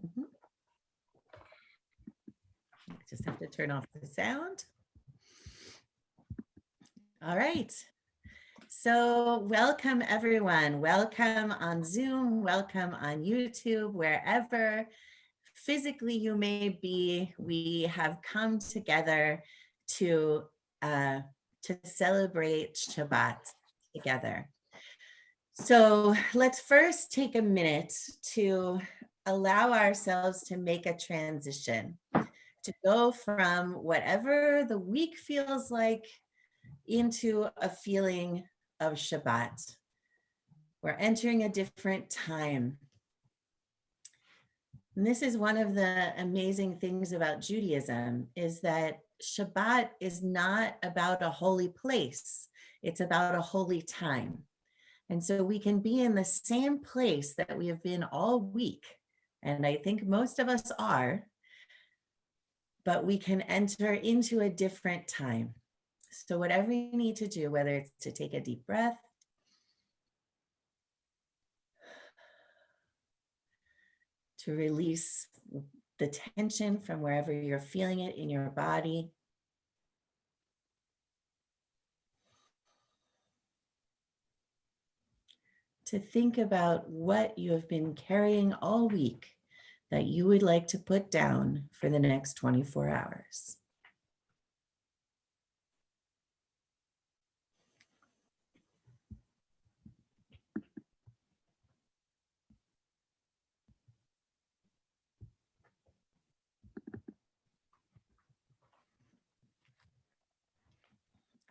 Mhm. Just have to turn off the sound. All right. So welcome everyone. Welcome on Zoom, welcome on YouTube, wherever physically you may be. We have come together to celebrate Shabbat together. So let's first take a minute to allow ourselves to make a transition, to go from whatever the week feels like into a feeling of Shabbat. We're entering a different time. And this is one of the amazing things about Judaism, is that Shabbat is not about a holy place. It's about a holy time. And so we can be in the same place that we have been all week. And I think most of us are, but we can enter into a different time. So whatever you need to do, whether it's to take a deep breath, to release the tension from wherever you're feeling it in your body, to think about what you have been carrying all week that you would like to put down for the next 24 hours.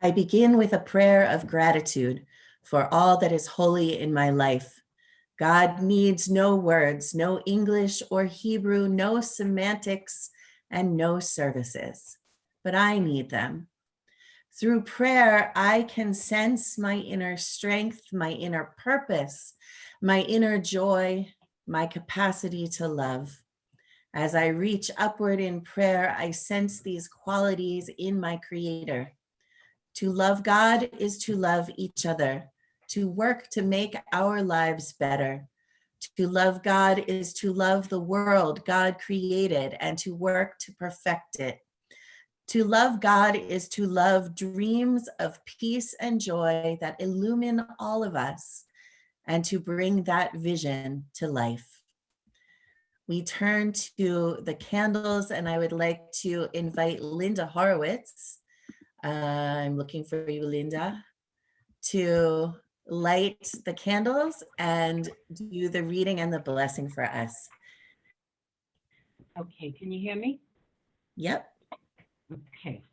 I begin with a prayer of gratitude for all that is holy in my life. God needs no words, no English or Hebrew, no semantics, and no services, but I need them. Through prayer, I can sense my inner strength, my inner purpose, my inner joy, my capacity to love. As I reach upward in prayer, I sense these qualities in my Creator. To love God is to love each other, to work to make our lives better. To love God is to love the world God created and to work to perfect it. To love God is to love dreams of peace and joy that illumine all of us and to bring that vision to life. We turn to the candles, and I would like to invite Linda Horowitz. I'm looking for you, Linda, to light the candles and do the reading and the blessing for us. Okay, can you hear me? Yep. Okay.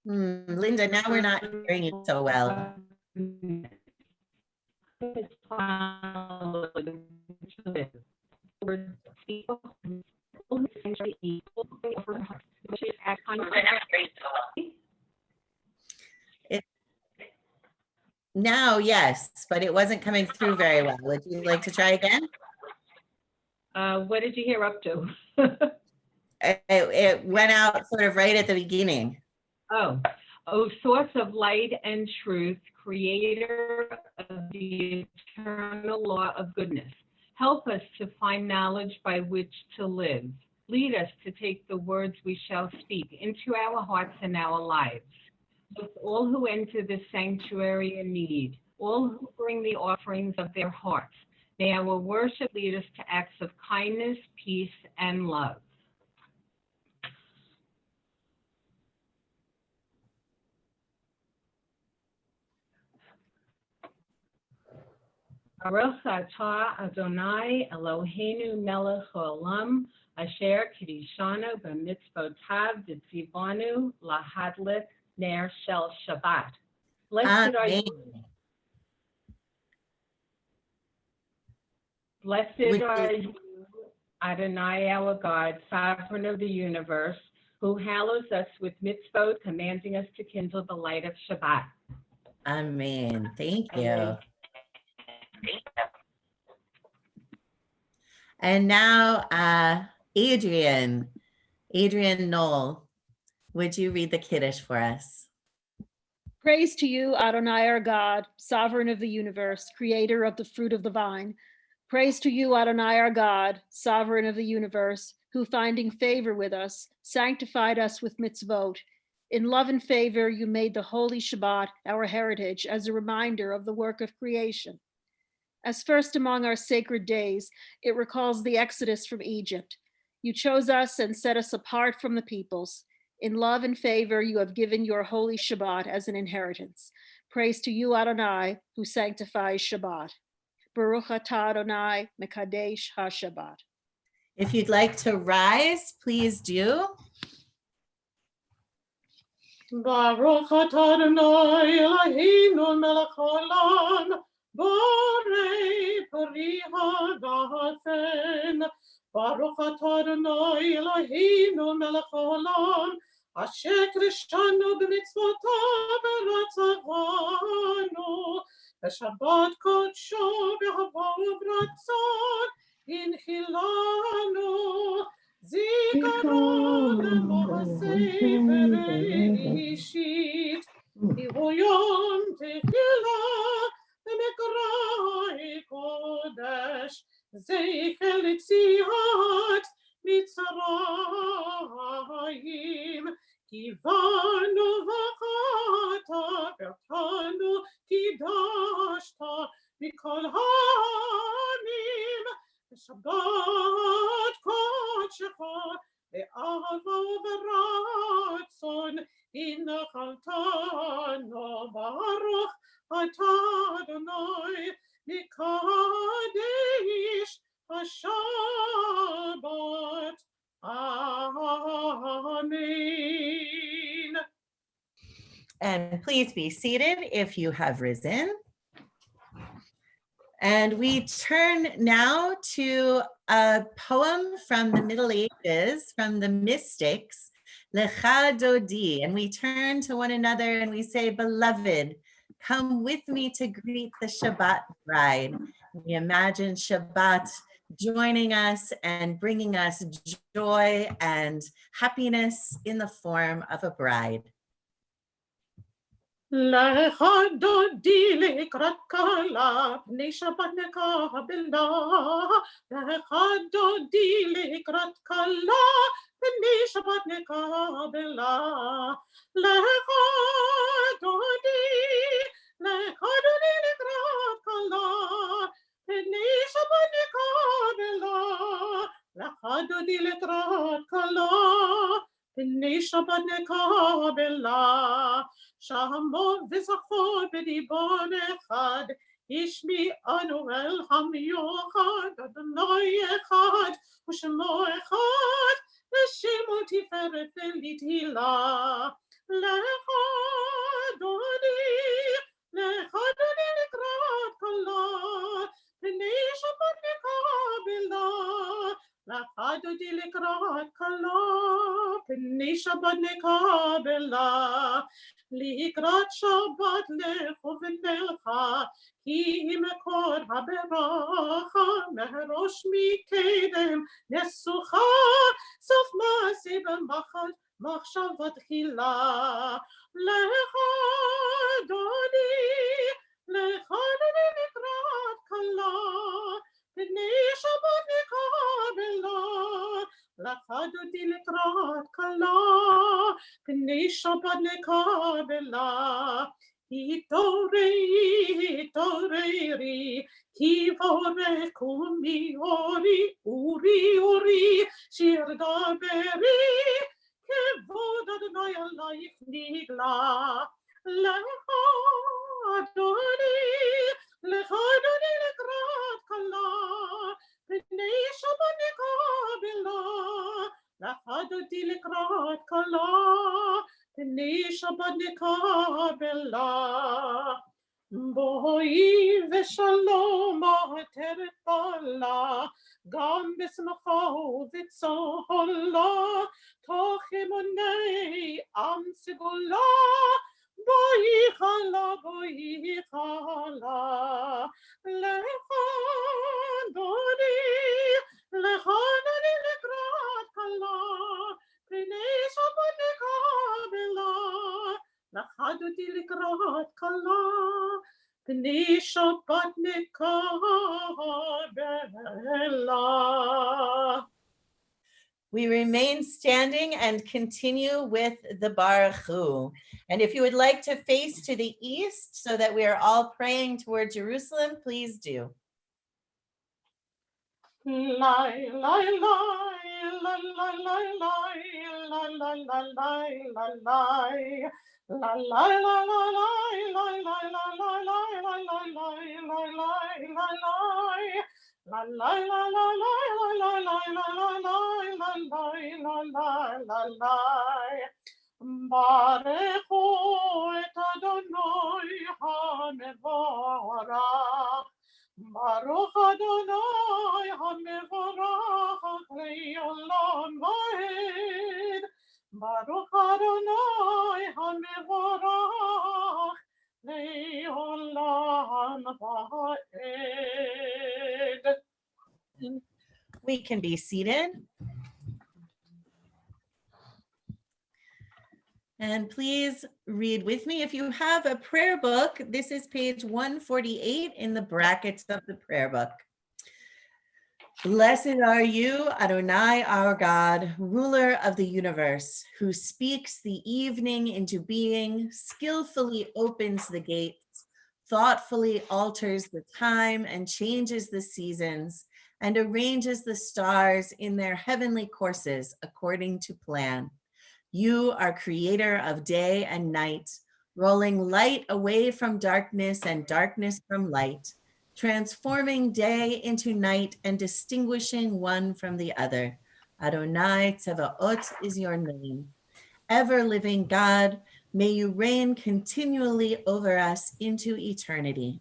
Linda, now we're not hearing you so well. Now, yes, but it wasn't coming through very well. Would you like to try again? What did you hear up to? It went out sort of right at the beginning. Oh, source of light and truth, creator of the eternal law of goodness. Help us to find knowledge by which to live. Lead us to take the words we shall speak into our hearts and our lives. With all who enter this sanctuary in need, all who bring the offerings of their hearts, may our worship lead us to acts of kindness, peace, and love. Baruch atah Adonai Eloheinu melech haolam asher kiddushanu b'mitzvotav v'tzivanu lahadlik ner shel Shabbat. Blessed are you. Blessed are you, Adonai our God, sovereign of the universe, who hallows us with mitzvot, commanding us to kindle the light of Shabbat. Amen. Thank you. Amen. And now, Adrian Knoll, would you read the Kiddush for us? Praise to you, Adonai our God, sovereign of the universe, creator of the fruit of the vine. Praise to you, Adonai our God, sovereign of the universe, who finding favor with us, sanctified us with mitzvot. In love and favor, you made the holy Shabbat our heritage as a reminder of the work of creation. As first among our sacred days, it recalls the exodus from Egypt. You chose us and set us apart from the peoples. In love and favor, you have given your holy Shabbat as an inheritance. Praise to you, Adonai, who sanctifies Shabbat. Baruch atah Adonai, mekadesh ha-Shabbat. If you'd like to rise, please do. Baruch atah Adonai Eloheinu melech haolam, borei peri hagafen. Baruch atah Adonai Eloheinu melech haolam, asher krishanu b'mitzvotav v'ratzavanu, b'shabbat kodsho b'havo v'ratzon, inchilanu. Zikaron Mosei Bereshit, Yom Tefillah, Mekrai Kodesh, Zeichel Tziat Mitzrayim, Kivanu v'chata, Vertanu Kidashta, Mikol Hamim, Shabbat Kodshecha, Ve'ava V'ratzon, Inachaltano Baruch Atah Adonai, Mikadesh HaShabbat. Amen. And please be seated if you have risen. And we turn now to a poem from the Middle Ages, from the mystics, Lecha Dodi. And we turn to one another and we say, beloved, come with me to greet the Shabbat bride. We imagine Shabbat joining us and bringing us joy and happiness in the form of a bride. Lecha dodi lekrat kala, pnei Shabbat nekabela. Lecha dodi lekrat kala, pnei Shabbat nekabela. Lecha dodi lekrat kala, pnei Shabbat nekabela. Lecha dodi lekrat kala, pnei Shabbat nekabela. Shamo v'zachor b'dibon echad, ishmi anu el hamyochad, Adonai echad, u'shemo echad, v'shemo tiferet v'litila. Lecha Adoni lekrat kala, p'nei Shabbat nekabela. Lecha Adoni lekrat kala, p'nei Shabbat nekabela. Likrat Shabbat lecho v'nelcha, ki mekor haberacha, merosh mikedem nesucha, sof ma'aseh b'machshavat tchila. Lecha Adoni likrat kala, p'nei Shabbat nekabela. Lecha Adoni likrat kala, p'nei Shabbat nekabela. Hitorei, ki vorekum ori, shir daberi, kevod Adonai alayich nigla. Lecha Adoni likrat kala, p'nei Shabbat nekabela. Lecha Adoni likrat kala, p'nei Shabbat nekabela. Boi v'shalom ateret bala, gam b'smacha u'v'tzola, toch emunei am segula, בואי חלה, לך דודי לקראת כלה, פני שבת נקבלה, לך דודי לקראת כלה, פני שבת נקבלה. We remain standing and continue with the Baruch Hu. And if you would like to face to the east so that we are all praying toward Jerusalem, please do. ברכו את אדוני המבורך, ברוך אדוני המבורך לעולם ועד, ברוך אדוני המבורך לעולם ועד. We can be seated. And please read with me. If you have a prayer book, this is page 148 in the brackets of the prayer book. Blessed are you, Adonai, our God, ruler of the universe, who speaks the evening into being, skillfully opens the gates, thoughtfully alters the time and changes the seasons, and arranges the stars in their heavenly courses according to plan. You are creator of day and night, rolling light away from darkness and darkness from light, transforming day into night and distinguishing one from the other. Adonai Tzevaot is your name. Ever-living God, may you reign continually over us into eternity.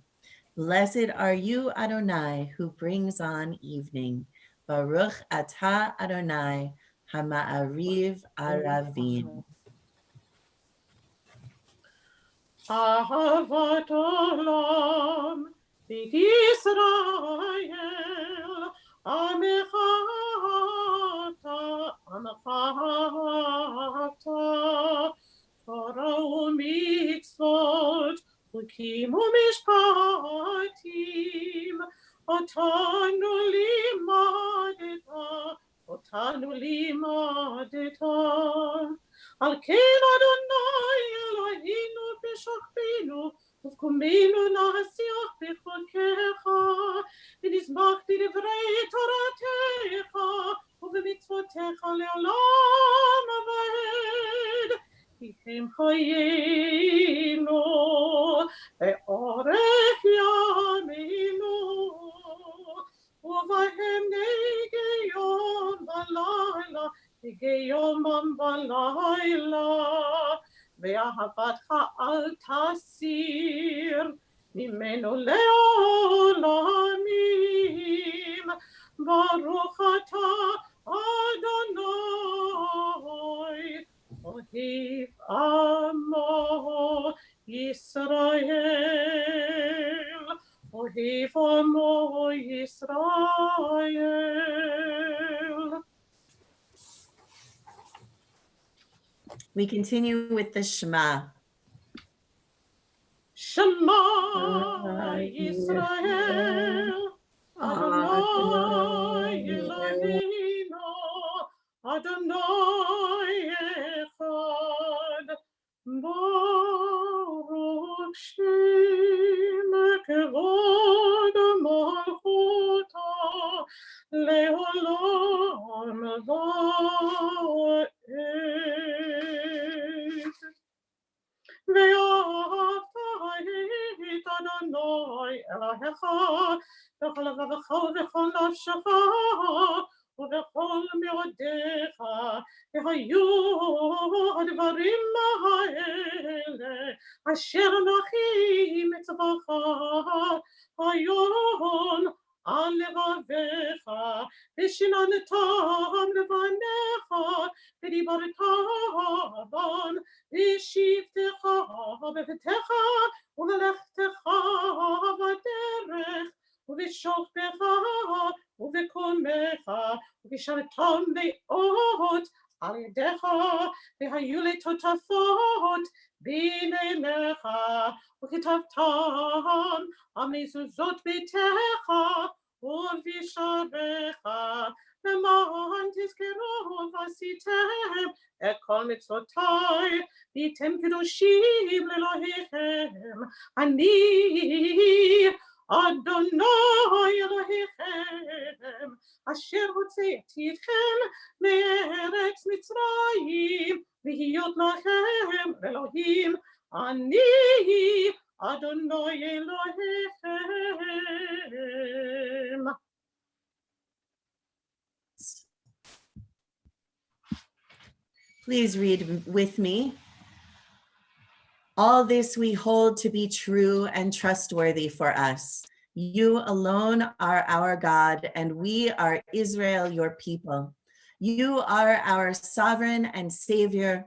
Blessed are you, Adonai, who brings on evening. Baruch atah Adonai, Hama'ariv Aravim. אהבת עולם, בית ישראל, עמך אתה, תורה ומצוות, חוקים ומשפטים, אותנו לימדת, על כן אדוני אלוהינו בשוכבנו, ובקומנו נעשיך בחוקיך, ונשמח בדברי תורתך, ובמצוותיך לעולם ועד, כי הם חיינו, לאורך ימינו, ובהם נגי יום ולילה, נגי יומם ולילה, ואהבתך אל תסיר ממנו לעולמים. ברוך אתה אדוני, אוהב עמו ישראל, אוהב עמו ישראל. We continue with the Shema. Shema Yisrael, Adonai Eloheinu, Adonai Echad, Baruch Shem Kevod Malchuto, Leolam Vaed. ואהבת את אדוני אלוהיך בכל לבבך ובכל נפשך ובכל מאודיך, והיו הדברים האלה אשר אנוכי מצווך היום על לבביך, ושננתם לבניך, ודיברת בם, ושבתך בביתך, ובלכתך בדרך, ובשוכבך ובקומך, ובשבתם באות על ידך, והיו לטוטפות בעיניך, וכתבתם על מזוזות ביתך ובשעריך, למען תזכרו ועשיתם את כל מצוותיי, והייתם קדושים לאלוהיכם. אני אדוני אלוהיכם, אשר הוצאתי אתכם מארץ מצרים, להיות לכם אלוהים. אני אדוני אלוהיכם. Please read with me. All this we hold to be true and trustworthy for us. You alone are our God, and we are Israel, your people. You are our sovereign and Savior,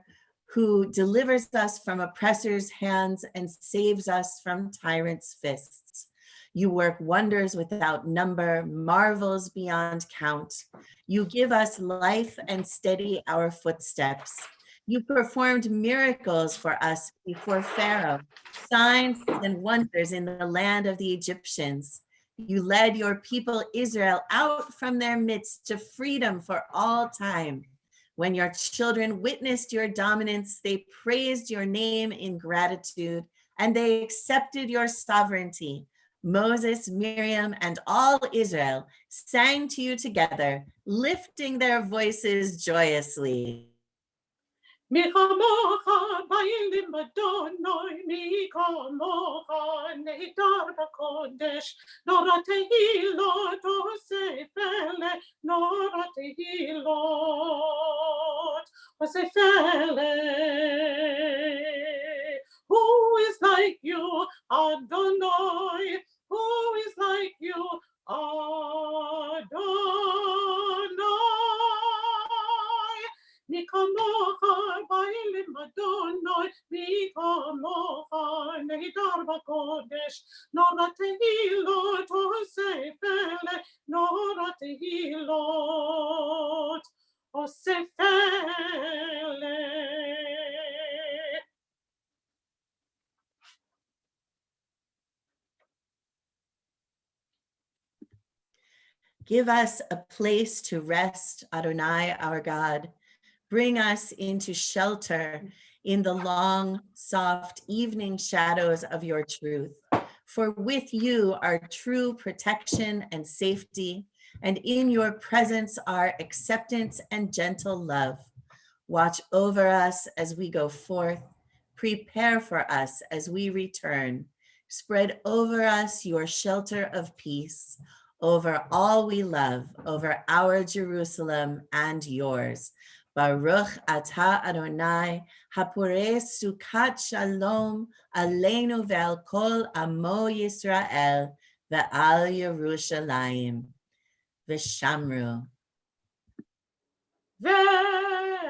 who delivers us from oppressors' hands and saves us from tyrants' fists. You work wonders without number, marvels beyond count. You give us life and steady our footsteps. You performed miracles for us before Pharaoh, signs and wonders in the land of the Egyptians. You led your people Israel out from their midst to freedom for all time. When your children witnessed your dominance, they praised your name in gratitude, and they accepted your sovereignty. Moses, Miriam, and all Israel sang to you together, lifting their voices joyously. מי כמוך באלים אדוני, מי כמוך נהדר בקודש, נורא תהילות עושה פלא, נורא תהילות עושה פלא. Who is like you, Adonai? Who is like you, Adonai? מי כמוך באלים אדוני, מי כמוך נהדר בקודש, נורא תהילות עושה פלא, נורא תהילות עושה פלא. Give us a place to rest, Adonai, our God. Bring us into shelter in the long, soft evening shadows of your truth. For with you are true protection and safety, and in your presence are acceptance and gentle love. Watch over us as we go forth. Prepare for us as we return. Spread over us your shelter of peace, over all we love, over our Jerusalem and yours. Baruch atah Adonai, hapureh sukat shalom aleinu ve'al kol amo Yisrael ve'al Yerushalayim. V'shamru.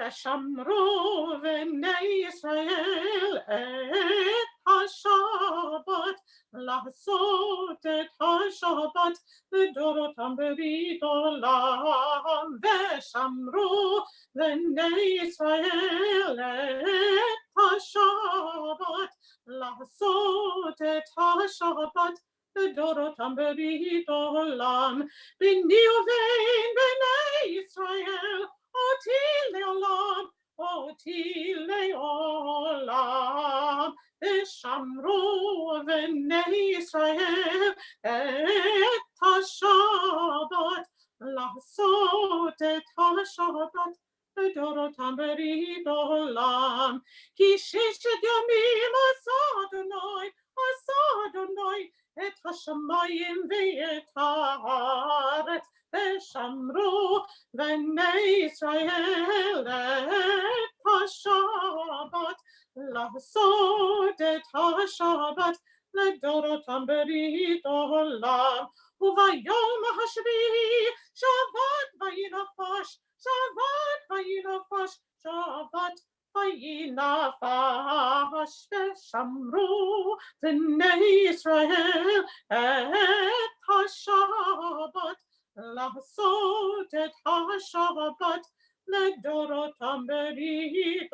ושמרו בני ישראל את השבת, לעשות את השבת לדורותם ברית עולם. ושמרו בני ישראל את השבת, לעשות את השבת לדורותם ברית עולם. ביני ובין בני ישראל אותי לעולם, אותי לעולם. ושמרו בני ישראל את השבת, לעשות את השבת לדורותם ברית עולם. כי ששת ימים עשה אדוני את השמיים ואת הארץ. ושמרו בני ישראל את השבת, לעשות את השבת לדורותם ברית עולם. וביום השביעי שבת וינפש, שבת וינפש, שבת וינפש, ושמרו בני ישראל את השבת, לעשות את השבת לדורותם ברית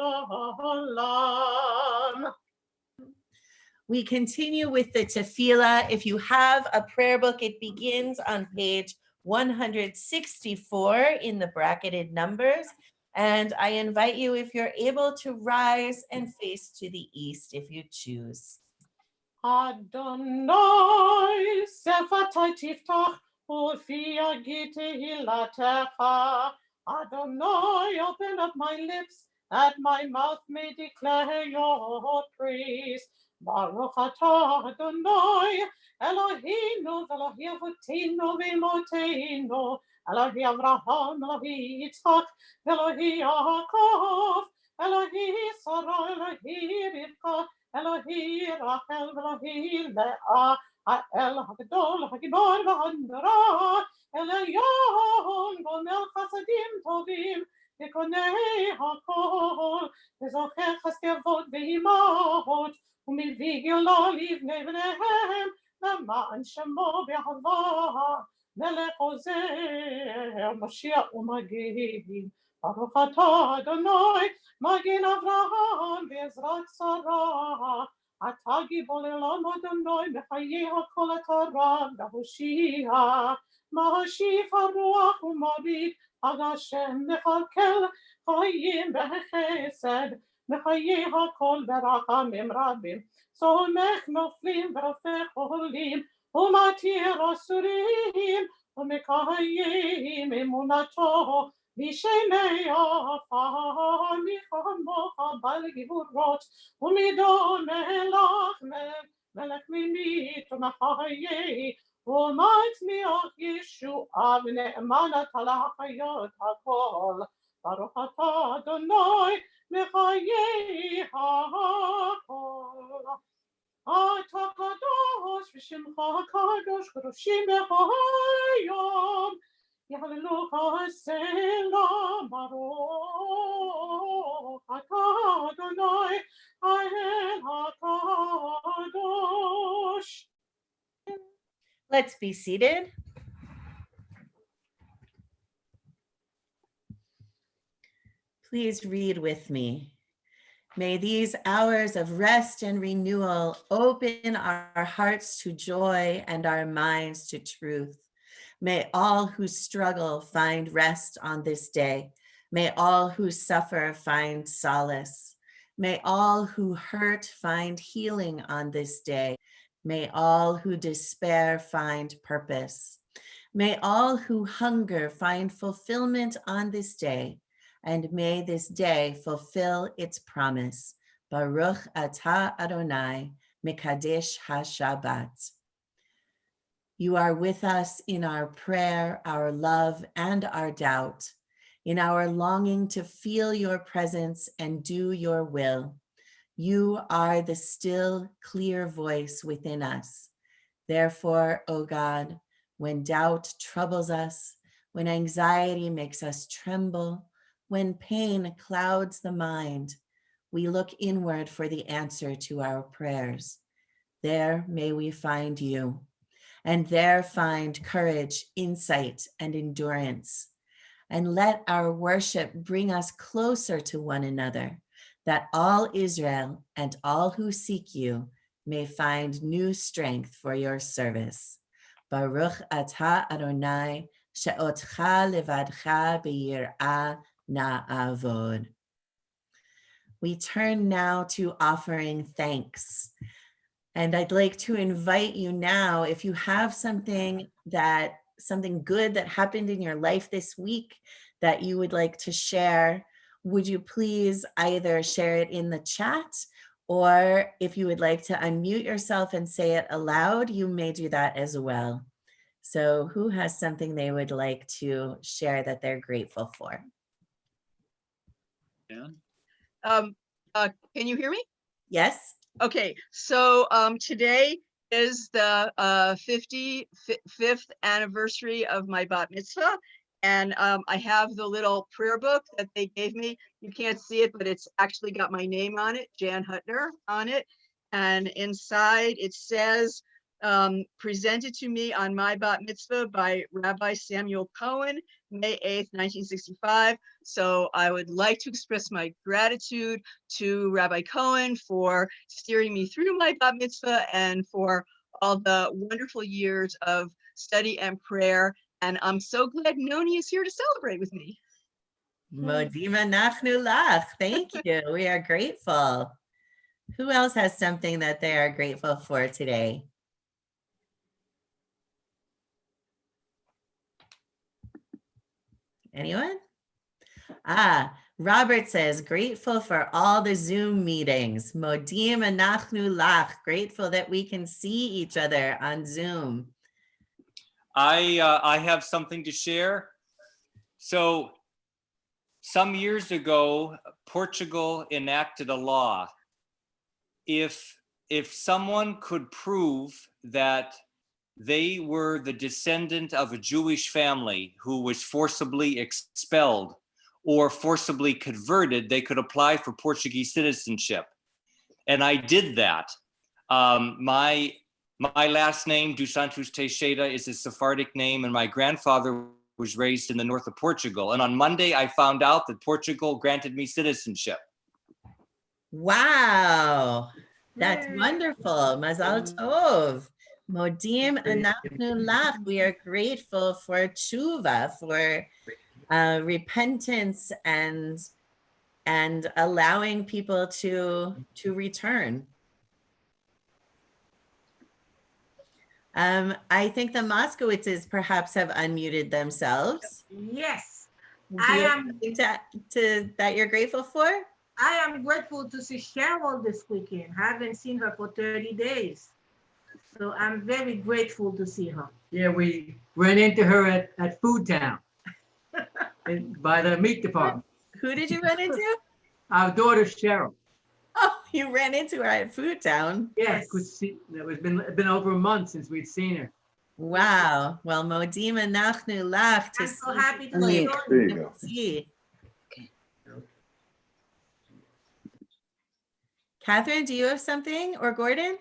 עולם. We continue with the tefillah. If you have a prayer book, it begins on page 164 in the bracketed numbers. And I invite you, if you're able, to rise and face to the east if you choose. Adonai, sefatai tiftach, ufi yagi tehilatecha. Adonai, open up my lips, that my mouth may declare your praise. Baruch atah Adonai, Eloheinu, Elohi Avotenu v'Imotenu, Elohi Avraham, Elohi Yitzchak, Elohi Yaakov, Elohi Sarah, Elohi Rivka, Elohi Rachel, Elohi Leah, El Hagdol, Hagibor, V'Handara, Elion, Gomel Chasadim Tovim, Tikonei HaKol, V'Zocher Chaskevot V'Imahot, ומביא גאולה לבני בניהם, למען שמו באהבה, מלך עוזר, משיח ומגן. ברוך אתה אדוני, מגן אברהם בעזרת שרה. אתה גיבור לעולם אדוני, מחיי הכל התורה והושיע. משיב הרוח ומוריד, עד השם מכלכל חיים בחסד. מחיי הכל ברחמים רבים, סומך נופלים ורופא חולים, ומתיר אסורים, ומקיים אמונתו, בשמי עפר, מחמוך בעל גבורות, ומדון מלך ממית ומחיי, ומצמיח ישועה, ונאמן אתה להחיות הכל. ברוך אתה אדוני, מחיי הכל. אתה קדוש ושמך קדוש, קדושים בכל יום. יהללוך סלע, ברוך אתה אדוני, האל הקדוש. Let's be seated. Please read with me. May these hours of rest and renewal open our hearts to joy and our minds to truth. May all who struggle find rest on this day. May all who suffer find solace. May all who hurt find healing on this day. May all who despair find purpose. May all who hunger find fulfillment on this day. And may this day fulfill its promise. Baruch atah Adonai, Mekadesh HaShabbat. You are with us in our prayer, our love, and our doubt, in our longing to feel your presence and do your will. You are the still, clear voice within us. Therefore, O God, when doubt troubles us, when anxiety makes us tremble, when pain clouds the mind, we look inward for the answer to our prayers. There may we find you, and there find courage, insight, and endurance. And let our worship bring us closer to one another, that all Israel and all who seek you may find new strength for your service. Baruch atah Adonai, she'otcha levadcha b'yir'ah na'avod. We turn now to offering thanks. And I'd like to invite you now, if you have something good that happened in your life this week that you would like to share, would you please either share it in the chat, or if you would like to unmute yourself and say it aloud, you may do that as well. So who has something they would like to share that they're grateful for? Can you hear me? Yes. Okay, so today is the 55th anniversary of my bat mitzvah. And I have the little prayer book that they gave me. You can't see it, but it's actually got my name on it, Jan Hutner, on it. And inside it says, presented to me on my bat mitzvah by Rabbi Samuel Cohen, May 8th, 1965. So I would like to express my gratitude to Rabbi Cohen for steering me through my bat mitzvah and for all the wonderful years of study and prayer. And I'm so glad Noni is here to celebrate with me. Modima nachnu lach. Thank you. We are grateful. Who else has something that they are grateful for today? Anyone? Robert says, grateful for all the Zoom meetings. Modim anachnu lach. Grateful that we can see each other on Zoom. I have something to share. So some years ago, Portugal enacted a law. If someone could prove that they were the descendant of a Jewish family who was forcibly expelled or forcibly converted, they could apply for Portuguese citizenship. And I did that. My last name, Dos Santos Teixeira, is a Sephardic name, and my grandfather was raised in the north of Portugal. And on Monday, I found out that Portugal granted me citizenship. Wow, that's wonderful. Mazal tov. Modim anachnu lach. We are grateful for tshuva, for repentance and allowing people to return. I think the Moskowitzes perhaps have unmuted themselves. Yes, Do you have something that you're grateful for? I am grateful to see Cheryl this weekend. Haven't seen her for 30 days. So I'm very grateful to see her. Yeah, we ran into her at Food Town by the meat department. Who did you run into? Our daughter Cheryl. Oh, you ran into her at Food Town. Yes, it been over a month since we'd seen her. Wow. Well, Modim anachnu lach to I'm so happy to see her. There you go. see. Catherine, do you have something, or Gordon?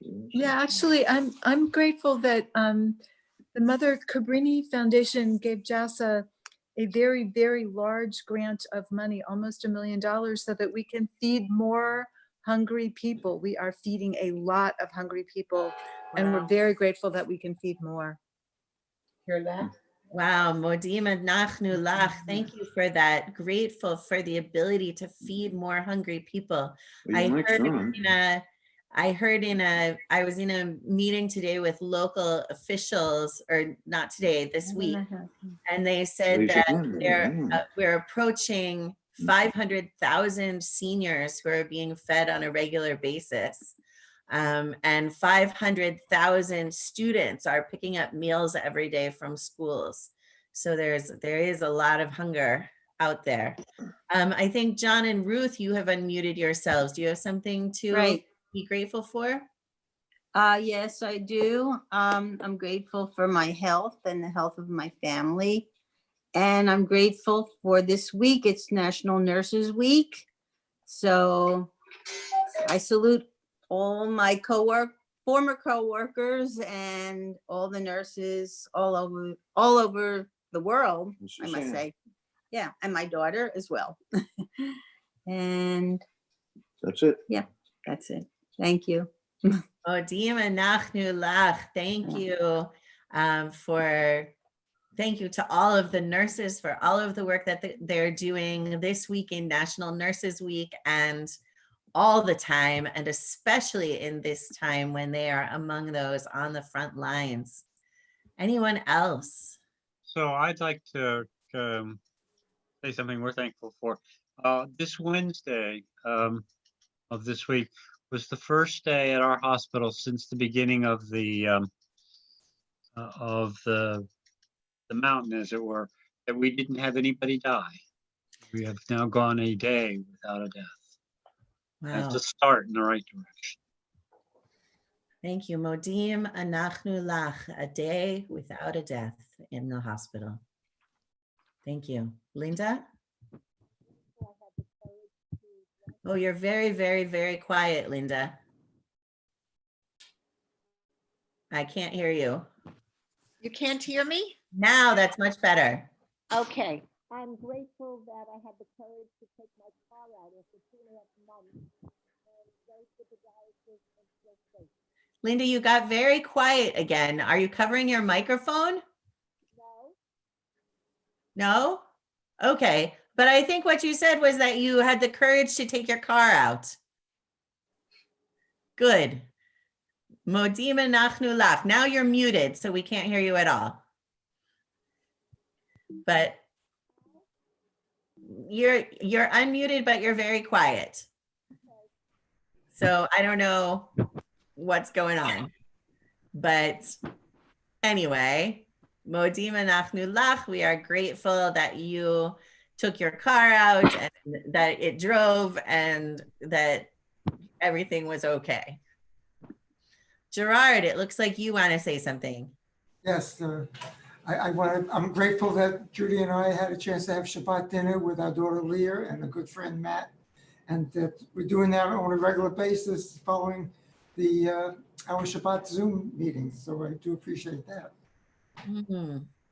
Yeah, actually, I'm grateful that the Mother Cabrini Foundation gave JASA a very, very large grant of money, almost $1 million, so that we can feed more hungry people. We are feeding a lot of hungry people, and we're very grateful that we can feed more. Hear that? Wow, Modim anachnu lach. Thank you for that. Grateful for the ability to feed more hungry people. I was in a meeting today with local officials, or not today, this week, and they said that we're approaching 500,000 seniors who are being fed on a regular basis. And 500,000 students are picking up meals every day from schools. So there is a lot of hunger out there. I think John and Ruth, you have unmuted yourselves. Do you have something to be grateful for? Yes, I do. I'm grateful for my health and the health of my family. And I'm grateful for this week. It's National Nurses Week. So I salute all my former co-workers and all the nurses all over the world, I must say. Yeah, and my daughter as well. And that's it. Yeah, that's it. Thank you. Modim anachnu lach. Thank you thank you to all of the nurses for all of the work that they're doing this week in National Nurses Week and all the time, and especially in this time when they are among those on the front lines. Anyone else? So I'd like to say something we're thankful for. This Wednesday of this week was the first day at our hospital since the beginning of the mountain, as it were, that we didn't have anybody die. We have now gone a day without a death. and to Wow. start in the right direction. Thank you. Modim anachnu lach, a day without a death in the hospital. Thank you. Linda? Oh, you're very, very, very quiet, Linda. I can't hear you. You can't hear me? Now that's much better. Okay. I'm grateful that I had the courage to take my car out after 2.5 months and go to the diocese and feel safe. Linda, you got very quiet again. Are you covering your microphone? No, No? Okay. But I think what you said was that you had the courage to take your car out. Good. Modim anachnu lach. Now you're muted, so we can't hear you at all. But you're unmuted, but you're very quiet. So I don't know what's going on. But anyway, Modim anachnu lach, we are grateful that you took your car out and that it drove and that everything was okay. Gerard, it looks like you want to say something. Yes, I'm grateful that Judy and I had a chance to have Shabbat dinner with our daughter Leah and a good friend Matt, and that we're doing that on a regular basis following our Shabbat Zoom meetings. So I do appreciate that.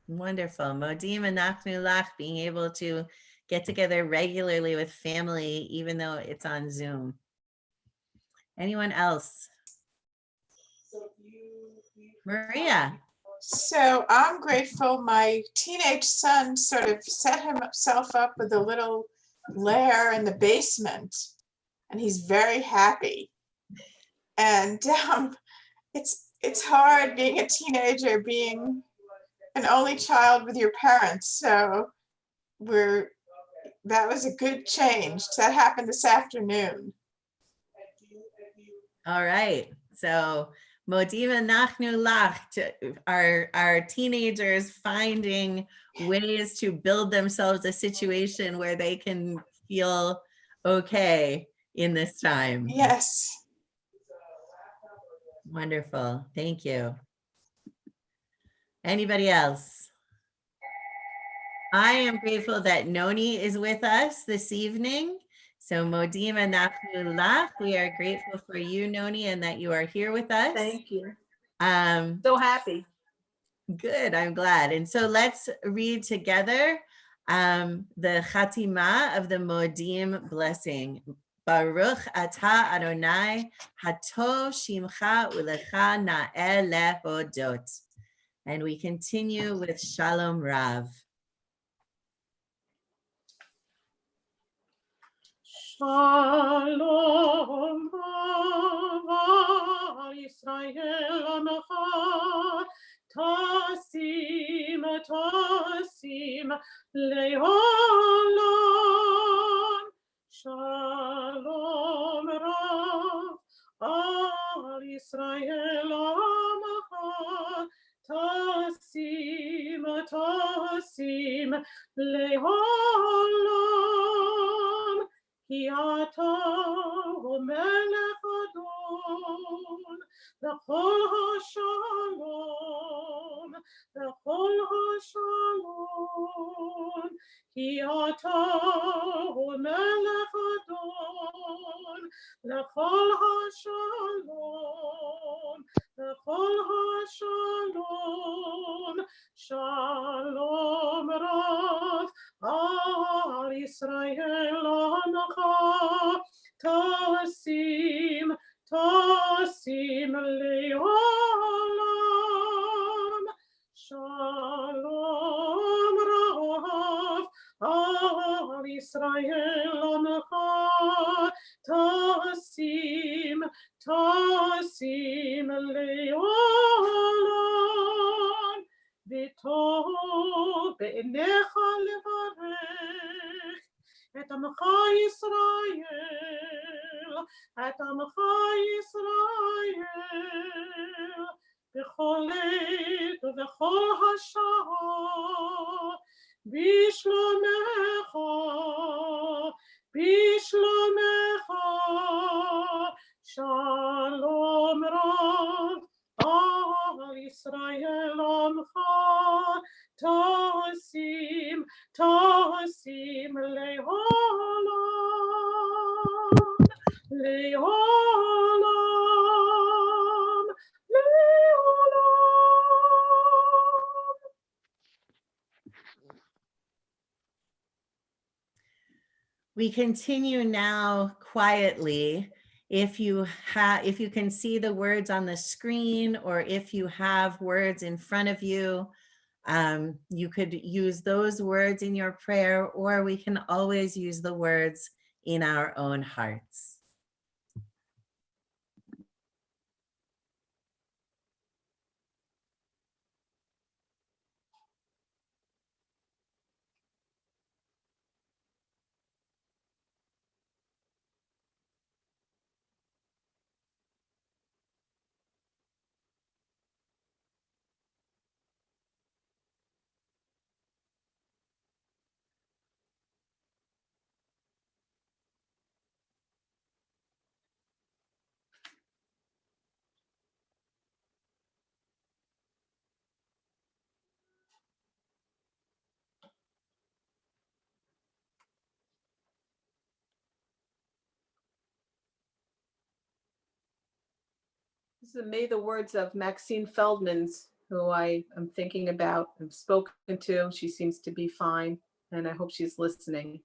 Wonderful. Modim anachnu lach, being able to get together regularly with family, even though it's on Zoom. Anyone else? Maria. So I'm grateful my teenage son sort of set himself up with a little lair in the basement, and he's very happy. And it's hard being a teenager, being an only child with your parents. So that was a good change. That happened this afternoon. All right. So Modim anachnu lach, our teenagers finding ways to build themselves a situation where they can feel okay in this time. Yes. Wonderful. Thank you. Anybody else? I am grateful that Noni is with us this evening. So Modim anachnu lach, we are grateful for you, Noni, and that you are here with us. Thank you. So happy. Good, I'm glad. And so let's read together the Chatima of the Modim blessing. Baruch atah Adonai, hatov shimcha ulecha na'eh lehodot. And we continue with Shalom Rav. Shalom Rav Yisrael Amecha Tasim Le'olam. Shalom Rav Al Yisrael Amecha Tasim Le'olam. Ki ata melech adon lechol hashalom. Ki ata melech adon lechol hashalom. Shalom Rav Al Yisrael Amecha Tasim Le'olam. Shalom Rav Al Yisrael Amecha Tasim Le'olam. V'tov be'enecha levarech et amcha Yisrael, b'chol עת ובכל השעה, בשלומך We continue now quietly. If you can see the words on the screen, or if you have words in front of you, you could use those words in your prayer, or we can always use the words in our own hearts. May the words of Maxine Feldman's, who I am thinking about, I've spoken to. She seems to be fine, and I hope she's listening.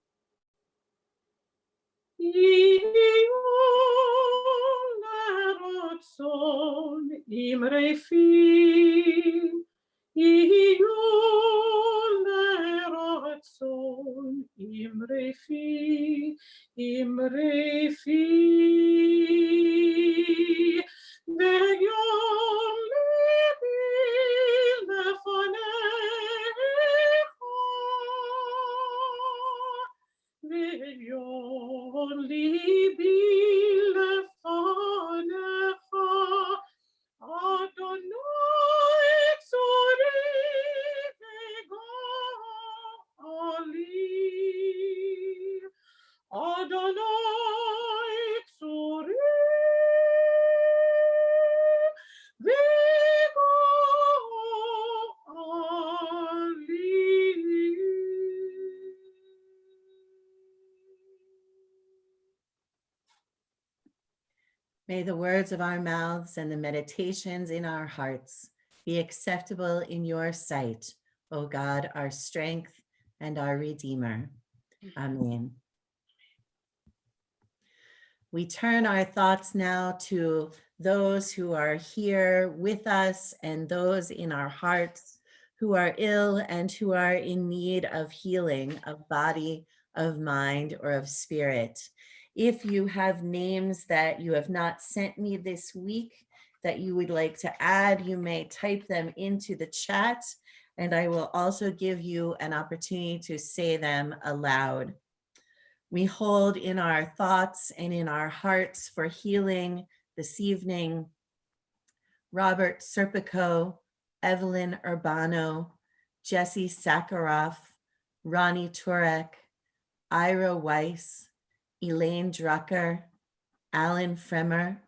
May the words of our mouths and the meditations in our hearts be acceptable in your sight, O God, our strength and our Redeemer. Amen. We turn our thoughts now to those who are here with us and those in our hearts who are ill and who are in need of healing of body, of mind, or of spirit. If you have names that you have not sent me this week that you would like to add, you may type them into the chat, and I will also give you an opportunity to say them aloud. We hold in our thoughts and in our hearts for healing this evening Robert Serpico, Evelyn Urbano, Jesse Sakharov, Ronnie Turek, Ira Weiss, Elaine Drucker, Alan Fremer,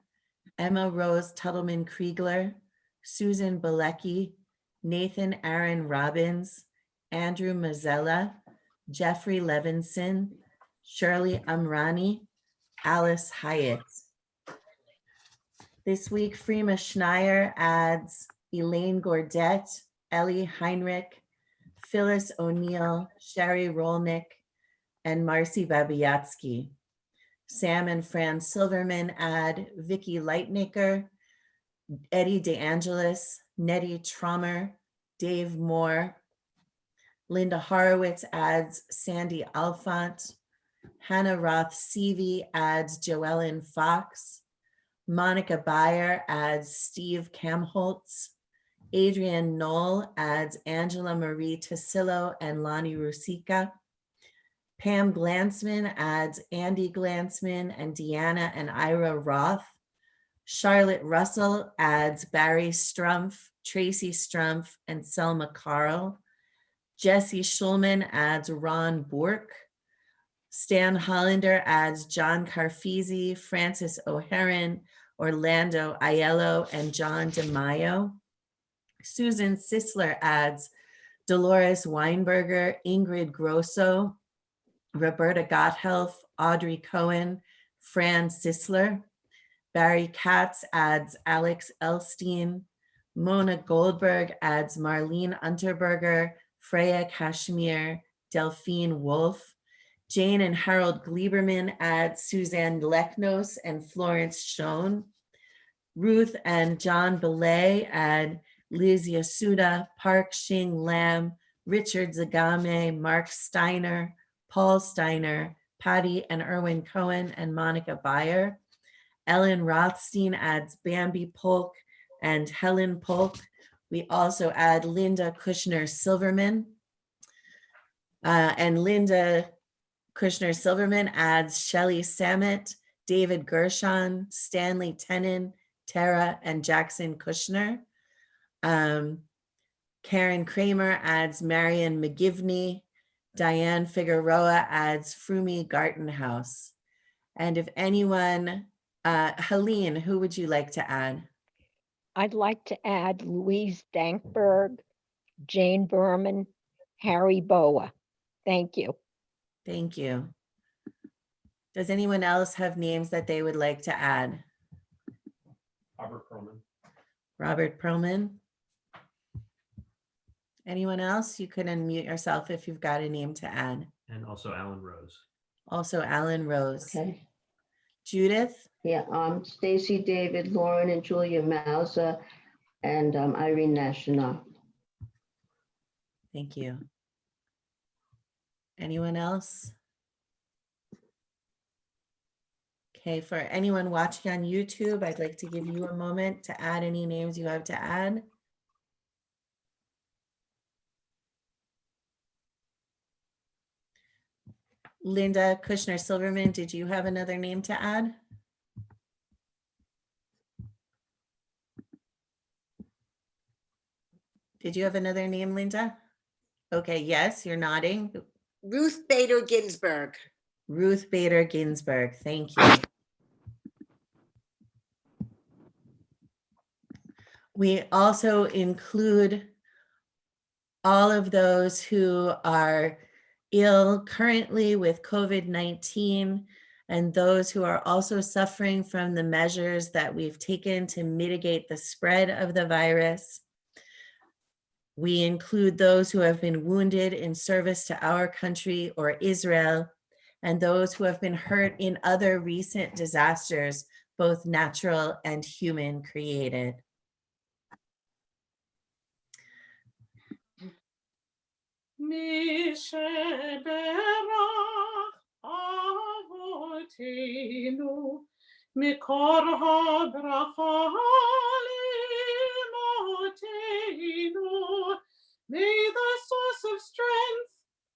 Emma Rose Tuttleman Kriegler, Susan Bilecki, Nathan Aaron Robbins, Andrew Mazzella, Jeffrey Levinson, Shirley Amrani, Alice Hyatt. This week, Freema Schneier adds Elaine Gordet, Ellie Heinrich, Phyllis O'Neill, Sherry Rolnick, and Marcy Babiatsky. Sam and Fran Silverman add Vicky Lightmaker, Eddie DeAngelis, Nettie Trommer, Dave Moore. Linda Horowitz adds Sandy Alfont. Hannah Roth Seavey adds Joellen Fox. Monica Beyer adds Steve Kamholtz. Adrienne Knoll adds Angela Marie Tassillo and Lonnie Rusica. Pam Glansman adds Andy Glansman and Deanna and Ira Roth. Charlotte Russell adds Barry Strumpf, Tracy Strumpf, and Selma Carl. Jesse Schulman adds Ron Bork. Stan Hollander adds John Carfisi, Francis O'Heron, Orlando Aiello, and John DeMaio. Susan Sisler adds Dolores Weinberger, Ingrid Grosso, Roberta Gotthelf, Audrey Cohen, Fran Sisler. Barry Katz adds Alex Elstein. Mona Goldberg adds Marlene Unterberger, Freya Kashmir, Delphine Wolf. Jane and Harold Gleiberman add Suzanne Leknos and Florence Schoen. Ruth and John Belay add Liz Yasuda, Park Shing Lam, Richard Zagame, Mark Steiner, Paul Steiner, Patty and Erwin Cohen, and Monica Beyer. Ellen Rothstein adds Bambi Polk and Helen Polk. We also add Linda Kushner Silverman. And Linda Kushner Silverman adds Shelley Samet, David Gershon, Stanley Tenen, Tara, and Jackson Kushner. Karen Kramer adds Marion McGivney. Diane Figueroa adds Frumi Gartenhouse. And if anyone, Helene, who would you like to add? I'd like to add Louise Dankberg, Jane Berman, Harry Boa. Thank you. Thank you. Does anyone else have names that they would like to add? Robert Perlman. Robert Perlman. Anyone else? You could unmute yourself if you've got a name to add. And also Alan Rose. Also Alan Rose. Okay. Judith? Yeah, Stacy David, Lauren and Julia Mauser, and Irene Nashina. Thank you. Anyone else? Okay, for anyone watching on YouTube, I'd like to give you a moment to add any names you have to add. Linda Kushner Silverman, did you have another name to add? Did you have another name, Linda? Okay, yes, you're nodding. Ruth Bader Ginsburg. Ruth Bader Ginsburg, thank you. We also include all of those who are ill currently with COVID-19 and those who are also suffering from the measures that we've taken to mitigate the spread of the virus. We include those who have been wounded in service to our country or Israel, and those who have been hurt in other recent disasters, both natural and human created. Misheberach Avotenu Mikor HaBracha Limotenu. May the source of strength,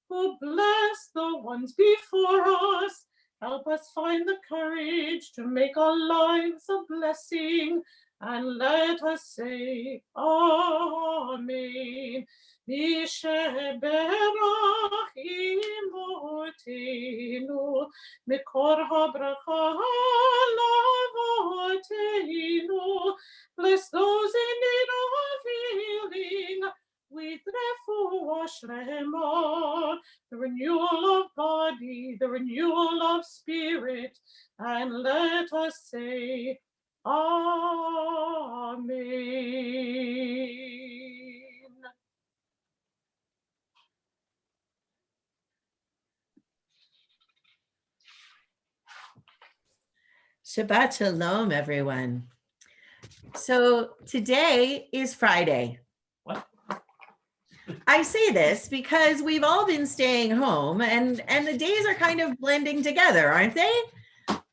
who bless the ones before us, help us find the courage to make our lives a blessing, and let us say Amen. Misheberach Imotenu Mikor HaBracha Lavotenu. Bless those in need of healing with refuah shlema, the renewal of body, the renewal of spirit, and let us say Amen. Shabbat Shalom, everyone. So today is Friday. What? I say this because we've all been staying home and the days are kind of blending together, aren't they?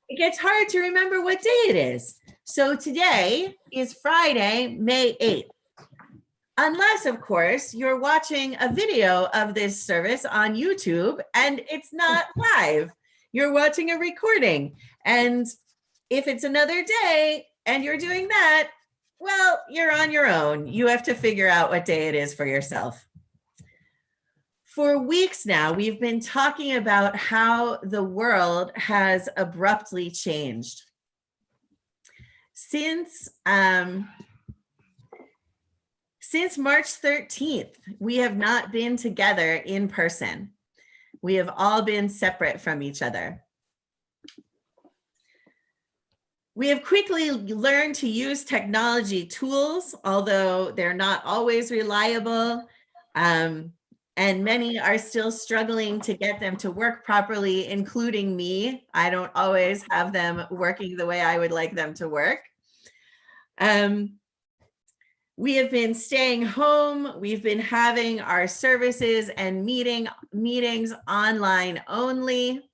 It gets hard to remember what day it is. So today is Friday, May 8th. Unless, of course, you're watching a video of this service on YouTube and it's not live. You're watching a recording. And if it's another day and you're doing that, well, you're on your own. You have to figure out what day it is for yourself. For weeks now, we've been talking about how the world has abruptly changed. Since March 13th, we have not been together in person. We have all been separate from each other. We have quickly learned to use technology tools, although they're not always reliable. And and many are still struggling to get them to work properly, including me. I don't always have them working the way I would like them to work. We have been staying home. We've been having our services and meetings online only.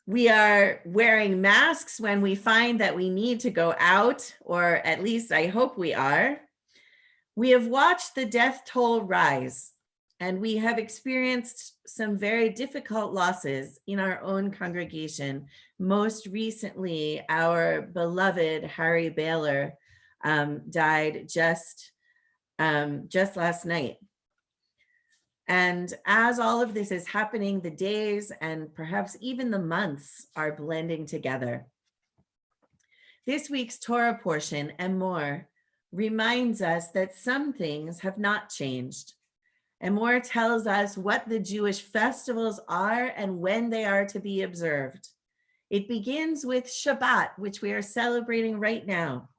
We are wearing masks when we find that we need to go out, or at least I hope we are. We have watched the death toll rise, and we have experienced some very difficult losses in our own congregation. Most recently, our beloved Harry Baylor died just last night. And as all of this is happening, the days and perhaps even the months are blending together. This week's Torah portion, and more, reminds us that some things have not changed. And more tells us what the Jewish festivals are and when they are to be observed. It begins with Shabbat, which we are celebrating right now.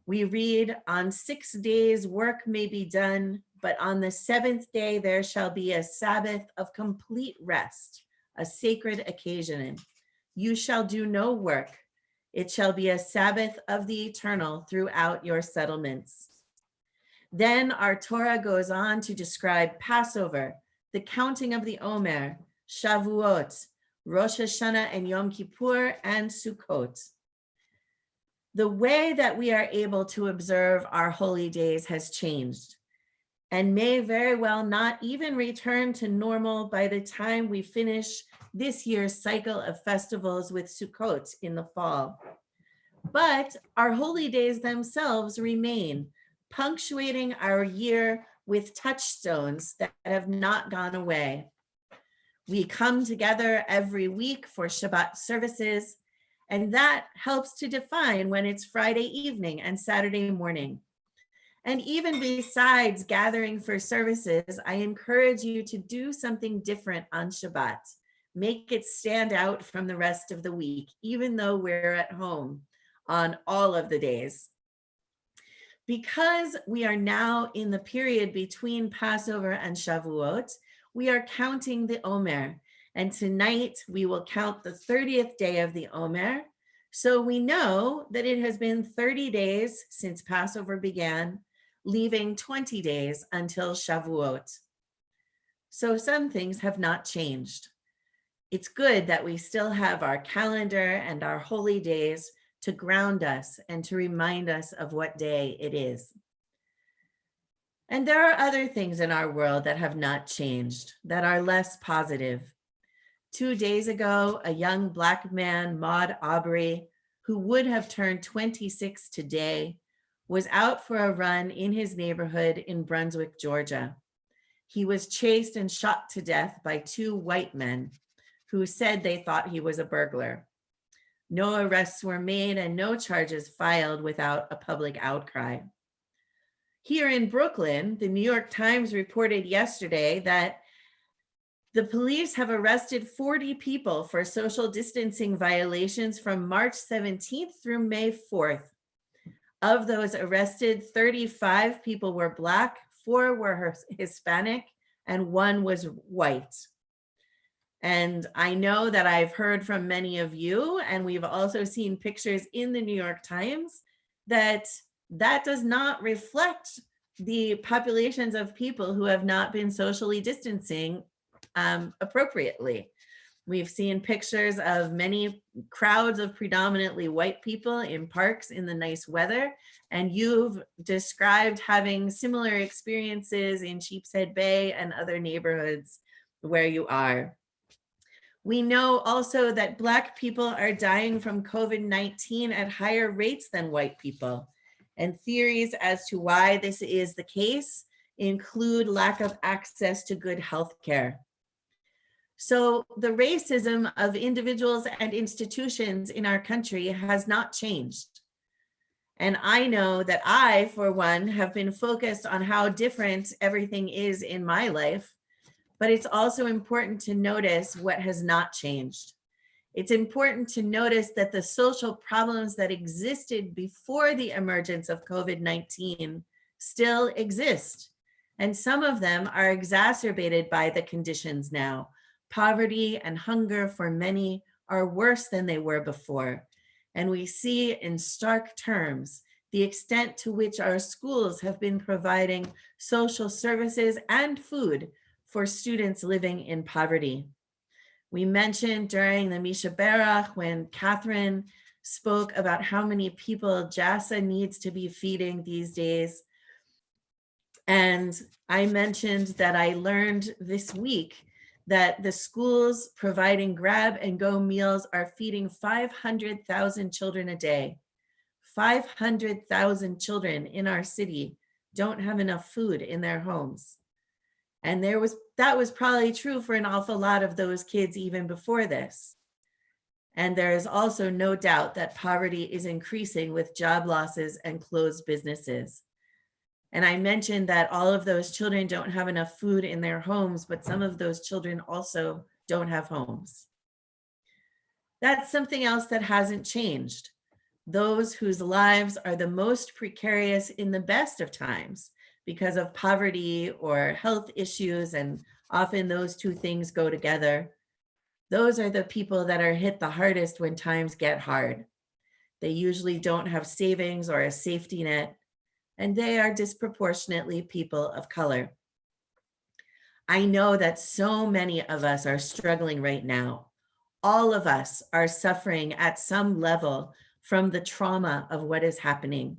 We read, on 6 days work may be done, but on the seventh day there shall be a Sabbath of complete rest, a sacred occasion. You shall do no work. It shall be a Sabbath of the eternal throughout your settlements. Then our Torah goes on to describe Passover, the counting of the Omer, Shavuot, Rosh Hashanah and Yom Kippur, and Sukkot. The way that we are able to observe our holy days has changed and may very well not even return to normal by the time we finish this year's cycle of festivals with Sukkot in the fall. But our holy days themselves remain, punctuating our year with touchstones that have not gone away. We come together every week for Shabbat services, and that helps to define when it's Friday evening and Saturday morning. And even besides gathering for services, I encourage you to do something different on Shabbat. Make it stand out from the rest of the week, even though we're at home on all of the days. Because we are now in the period between Passover and Shavuot, we are counting the Omer. And tonight we will count the 30th day of the Omer. So we know that it has been 30 days since Passover began, leaving 20 days until Shavuot. So some things have not changed. It's good that we still have our calendar and our holy days to ground us and to remind us of what day it is. And there are other things in our world that have not changed, that are less positive. 2 days ago, a young Black man, Maud Aubrey, who would have turned 26 today, was out for a run in his neighborhood in Brunswick, Georgia. He was chased and shot to death by 2 white men who said they thought he was a burglar. No arrests were made and no charges filed without a public outcry. Here in Brooklyn, the New York Times reported yesterday that the police have arrested 40 people for social distancing violations from March 17th through May 4th. Of those arrested, 35 people were Black, 4 were Hispanic, and 1 was white. And I know that I've heard from many of you, and we've also seen pictures in the New York Times, that does not reflect the populations of people who have not been socially distancing appropriately. We've seen pictures of many crowds of predominantly white people in parks in the nice weather, and you've described having similar experiences in Sheepshead Bay and other neighborhoods where you are. We know also that Black people are dying from COVID-19 at higher rates than white people. And theories as to why this is the case include lack of access to good health care. So the racism of individuals and institutions in our country has not changed. And I know that I, for one, have been focused on how different everything is in my life, but it's also important to notice what has not changed. It's important to notice that the social problems that existed before the emergence of COVID-19 still exist. And some of them are exacerbated by the conditions now. Poverty and hunger for many are worse than they were before. And we see in stark terms the extent to which our schools have been providing social services and food for students living in poverty. We mentioned during the Misha Berach when Catherine spoke about how many people JASA needs to be feeding these days. And I mentioned that I learned this week that the schools providing grab and go meals are feeding 500,000 children a day. 500,000 children in our city don't have enough food in their homes. And that was probably true for an awful lot of those kids even before this. And there is also no doubt that poverty is increasing with job losses and closed businesses. And I mentioned that all of those children don't have enough food in their homes, but some of those children also don't have homes. That's something else that hasn't changed. Those whose lives are the most precarious in the best of times because of poverty or health issues, and often those two things go together. Those are the people that are hit the hardest when times get hard. They usually don't have savings or a safety net, and they are disproportionately people of color. I know that so many of us are struggling right now. All of us are suffering at some level from the trauma of what is happening.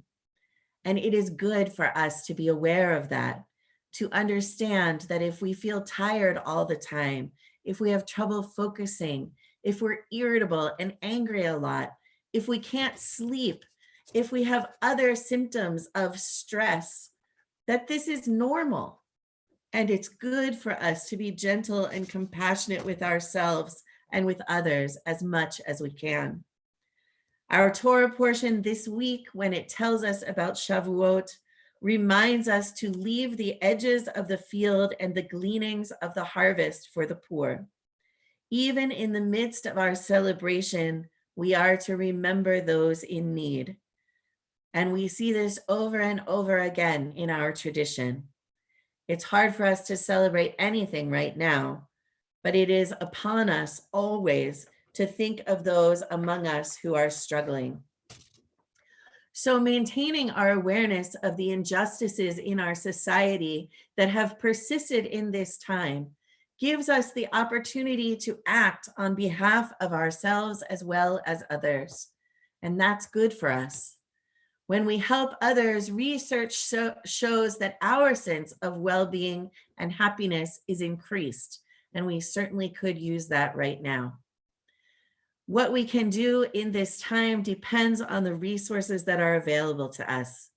And it is good for us to be aware of that, to understand that if we feel tired all the time, if we have trouble focusing, if we're irritable and angry a lot, if we can't sleep, if we have other symptoms of stress, that this is normal. And it's good for us to be gentle and compassionate with ourselves and with others as much as we can. Our Torah portion this week, when it tells us about Shavuot, reminds us to leave the edges of the field and the gleanings of the harvest for the poor. Even in the midst of our celebration, we are to remember those in need. And we see this over and over again in our tradition. It's hard for us to celebrate anything right now, but it is upon us always to think of those among us who are struggling. So maintaining our awareness of the injustices in our society that have persisted in this time gives us the opportunity to act on behalf of ourselves as well as others. And that's good for us. When we help others, research shows that our sense of well-being and happiness is increased, and we certainly could use that right now. What we can do in this time depends on the resources that are available to us.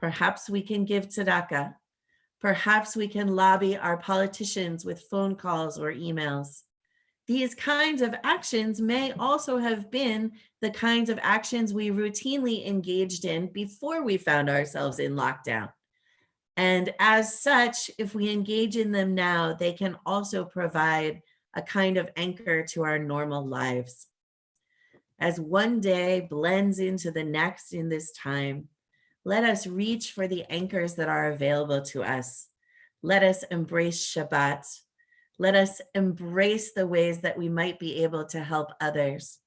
Perhaps we can give tzedakah. Perhaps we can lobby our politicians with phone calls or emails. These kinds of actions may also have been the kinds of actions we routinely engaged in before we found ourselves in lockdown. And as such, if we engage in them now, they can also provide a kind of anchor to our normal lives. As one day blends into the next in this time, let us reach for the anchors that are available to us. Let us embrace Shabbat. Let us embrace the ways that we might be able to help others.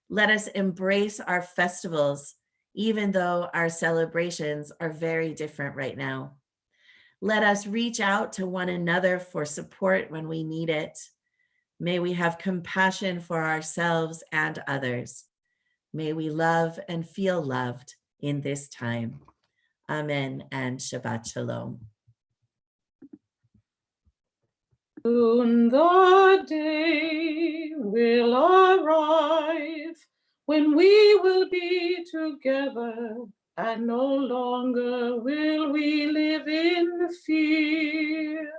Let us embrace our festivals, even though our celebrations are very different right now. Let us reach out to one another for support when we need it. May we have compassion for ourselves and others. May we love and feel loved in this time. Amen and Shabbat Shalom. Soon the day will arrive when we will be together, and no longer will we live in fear.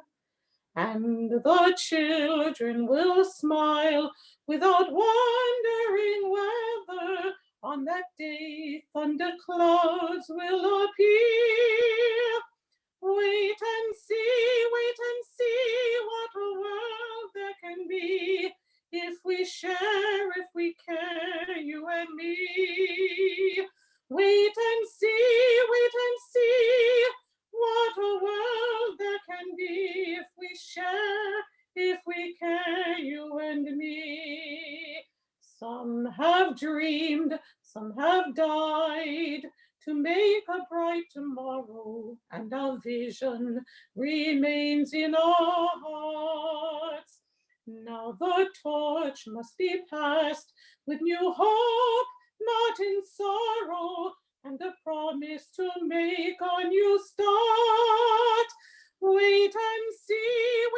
And the children will smile without wondering whether on that day thunder clouds will appear. Wait and see what a world there can be if we share, if we care, you and me. Wait and see Some have died to make a bright tomorrow, and our vision remains in our hearts. Now the torch must be passed with new hope, not in sorrow, and the promise to make a new start. Wait and see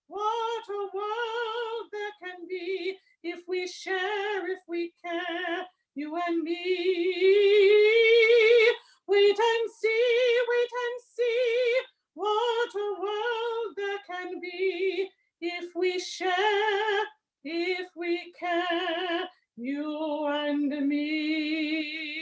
what a world there can be if we share, if we care, you and me. Wait and see what a world there can be if we share, if we care, you and me.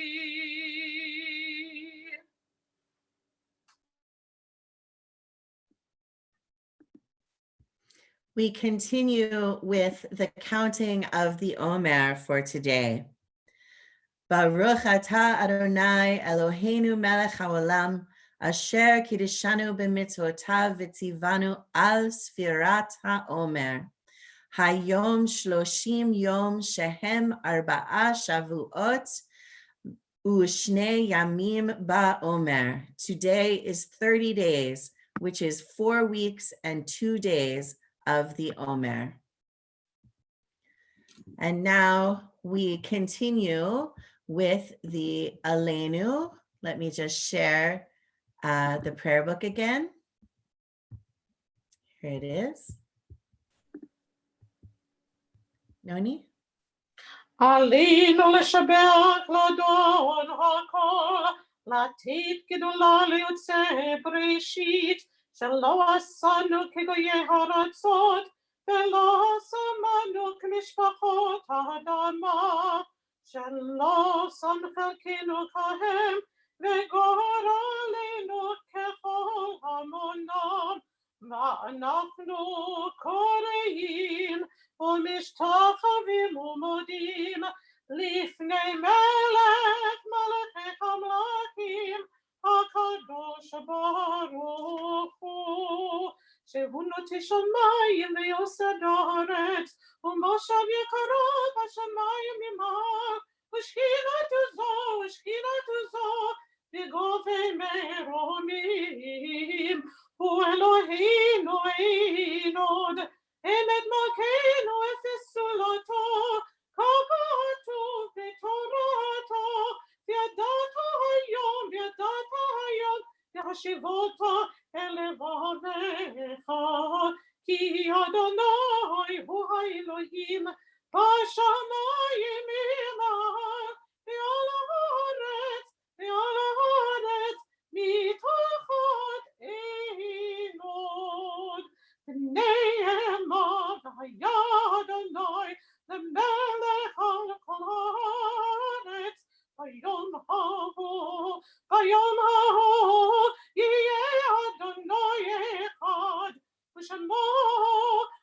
We continue with the counting of the Omer for today. Baruch atah Adonai Eloheinu melech haolam, asher kiddushanu b'mitzvotav v'tzivanu al sfirat haomer. Hayom shloshim yom shehem arba'a shavuot u'shnei yamim ba'omer. Today is 30 days, which is 4 weeks and 2 days of the Omer. And now we continue with the Aleinu. Let me just share the prayer book again. Here it is. Noni? עלינו לשבח לדון הכל, לעתיד גדולה ליוצא בראשית, שלא עשנו כגויי הארצות, ולא שמנו כמשפחות האדמה, שלא שם חלקנו כהם, וגורלנו ככל המונם, ואנחנו קוראים ומשתחווים ומודים לפני מלך מלכי המלכים, הקדוש ברוך הוא, שהוא נוטה שמיים ויוסד הארץ, ומושב יקרו בשמיים ממעל, ושכינתו זו בגובה מרומים. הוא אלוהינו אין עוד, אמת מלכנו אפס סולתו, כה כתוב בתורתו, וידעת היום, והשיבותו אל לבביך, כי אדוני הוא האלוהים, בשמיים ממעל, ועל הארץ מתחת אין עוד. נאמר והיה אדוני למלך על כל הארץ, ביום ההוא יהיה אדוני אחד, ושמו אחד.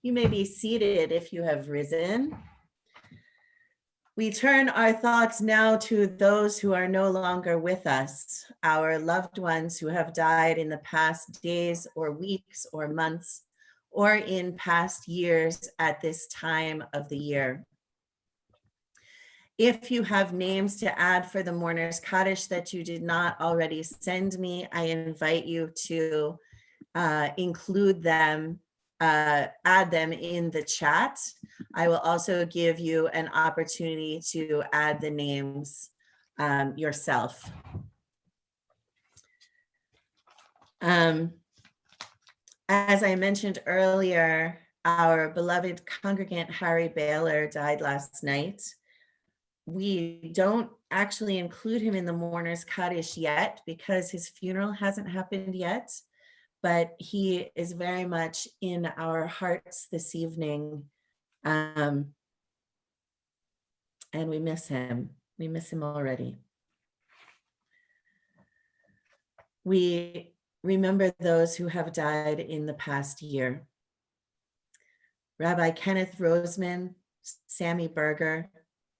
You may be seated if you have risen. We turn our thoughts now to those who are no longer with us, our loved ones who have died in the past days or weeks or months, or in past years at this time of the year. If you have names to add for the Mourner's Kaddish that you did not already send me, I invite you to include them, add them in the chat. I will also give you an opportunity to add the names yourself. As I mentioned earlier, our beloved congregant Harry Baylor died last night. We don't actually include him in the Mourner's Kaddish yet because his funeral hasn't happened yet, but he is very much in our hearts this evening. And we miss him. We miss him already. We remember those who have died in the past year. Rabbi Kenneth Roseman, Sammy Berger,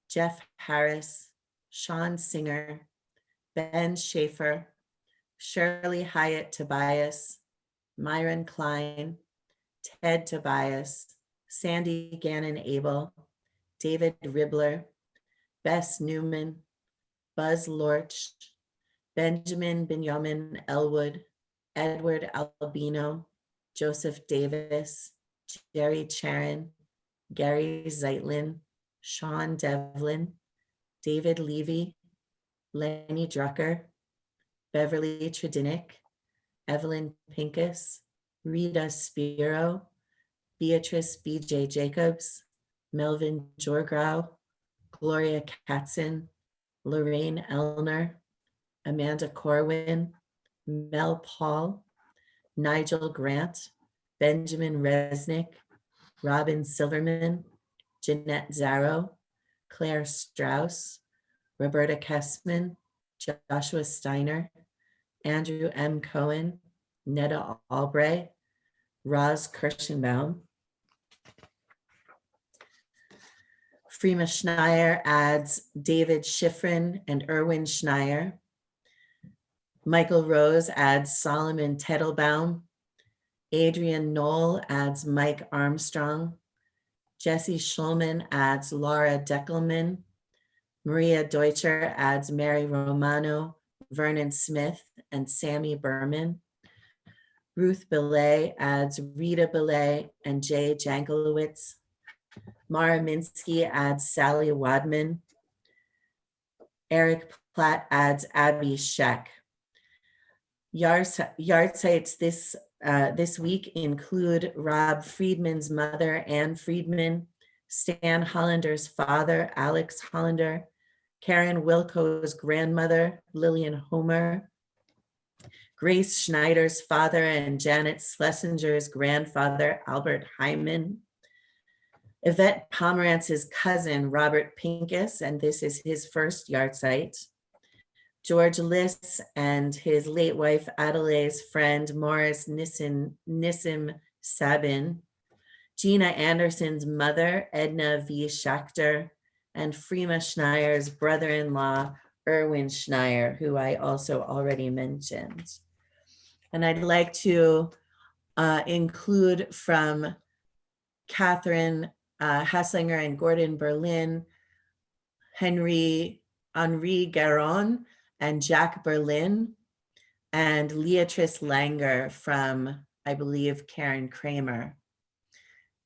Jeff Harris, Sean Singer, Ben Schaefer, Shirley Hyatt Tobias, Myron Klein, Ted Tobias, Sandy Gannon Abel, David Ribbler, Bess Newman, Buzz Lorch, Benjamin Benjamin Elwood, Edward Albino, Joseph Davis, Jerry Charon, Gary Zeitlin, Sean Devlin, David Levy, Lenny Drucker, Beverly Tredinick, Evelyn Pincus, Rita Spiro, Beatrice B.J. Jacobs, Melvin Jorgrau, Gloria Katzen, Lorraine Elner, Amanda Corwin, Mel Paul, Nigel Grant, Benjamin Resnick, Robin Silverman, Jeanette Zarrow, Claire Strauss, Roberta Kessman, Joshua Steiner, Andrew M. Cohen, Netta Albright, Roz Kirschenbaum. Freema Schneier adds David Schifrin and Erwin Schneier. Michael Rose adds Solomon Tettelbaum. Adrian Knoll adds Mike Armstrong. Jesse Schulman adds Laura Deckelman. Maria Deutscher adds Mary Romano, Vernon Smith, and Sammy Berman. Ruth Belay adds Rita Belay and Jay Jankelowitz. Mara Minsky adds Sally Wadman. Eric Platt adds Abby Scheck. Yard sites this week include Rob Friedman's mother, Ann Friedman, Stan Hollander's father, Alex Hollander, Karen Wilco's grandmother, Lillian Homer, Grace Schneider's father and Janet Schlesinger's grandfather, Albert Hyman, Yvette Pomerantz's cousin, Robert Pincus, and this is his first yard site, George Liss and his late wife Adelaide's friend Morris Nissim Sabin, Gina Anderson's mother Edna V. Schachter, and Freema Schneier's brother-in-law Erwin Schneier, who I also already mentioned. And I'd like to include from Catherine Hasslinger and Gordon Berlin, Henri Garon, and Jack Berlin, and Leatrice Langer from, I believe, Karen Kramer.